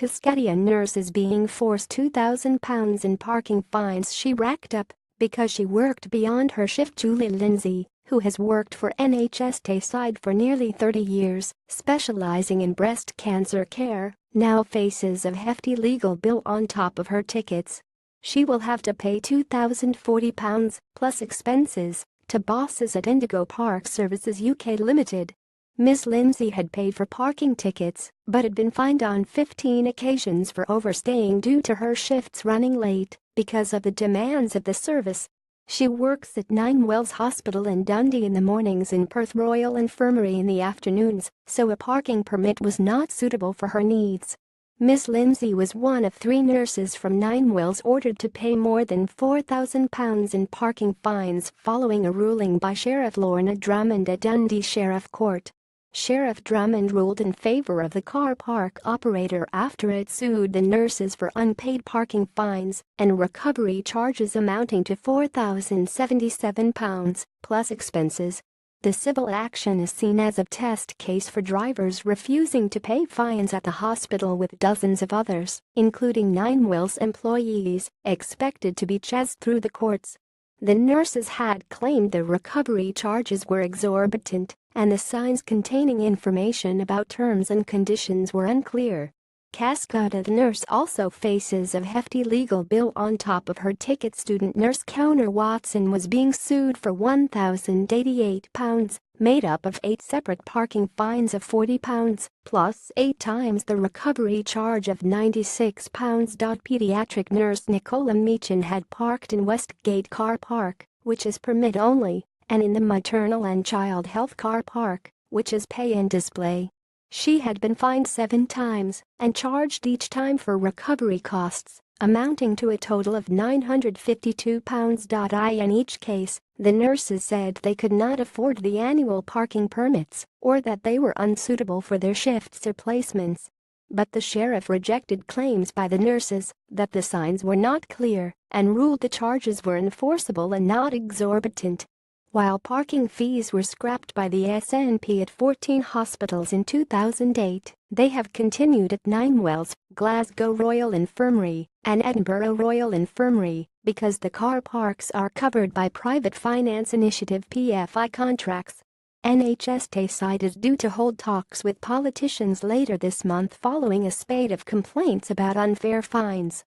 CASCADEA nurse is being forced £2,000 in parking fines she racked up because she worked beyond her shift. Julie Lindsay, who has worked for NHS Tayside for nearly 30 years, specializing in breast cancer care, now faces a hefty legal bill on top of her tickets. She will have to pay £2,040 plus expenses to bosses at Indigo Park Services UK Limited. Ms. Lindsay had paid for parking tickets but had been fined on 15 occasions for overstaying due to her shifts running late because of the demands of the service. She works at Ninewells Hospital in Dundee in the mornings and Perth Royal Infirmary in the afternoons, so a parking permit was not suitable for her needs. Ms. Lindsay was one of 3 nurses from Ninewells ordered to pay more than £4,000 in parking fines following a ruling by Sheriff Lorna Drummond at Dundee Sheriff Court. Sheriff Drummond ruled in favor of the car park operator after it sued the nurses for unpaid parking fines and recovery charges amounting to £4,077 plus expenses. The civil action is seen as a test case for drivers refusing to pay fines at the hospital, with dozens of others, including Ninewells employees, expected to be chased through the courts. The nurses had claimed the recovery charges were exorbitant and the signs containing information about terms and conditions were unclear. CASCADEA nurse also faces a hefty legal bill on top of her ticket. Student nurse Connor Watson was being sued for £1,088, made up of 8 separate parking fines of £40, plus 8 times the recovery charge of £96. Pediatric nurse Nicola Meechan had parked in Westgate Car Park, which is permit only, and in the maternal and child health car park, which is pay and display. She had been fined 7 times and charged each time for recovery costs, amounting to a total of £952. In each case, the nurses said they could not afford the annual parking permits or that they were unsuitable for their shifts or placements. But the sheriff rejected claims by the nurses that the signs were not clear and ruled the charges were enforceable and not exorbitant. While parking fees were scrapped by the SNP at 14 hospitals in 2008, they have continued at Ninewells, Glasgow Royal Infirmary, and Edinburgh Royal Infirmary because the car parks are covered by Private Finance Initiative (PFI) contracts. NHS Tayside is due to hold talks with politicians later this month following a spate of complaints about unfair fines.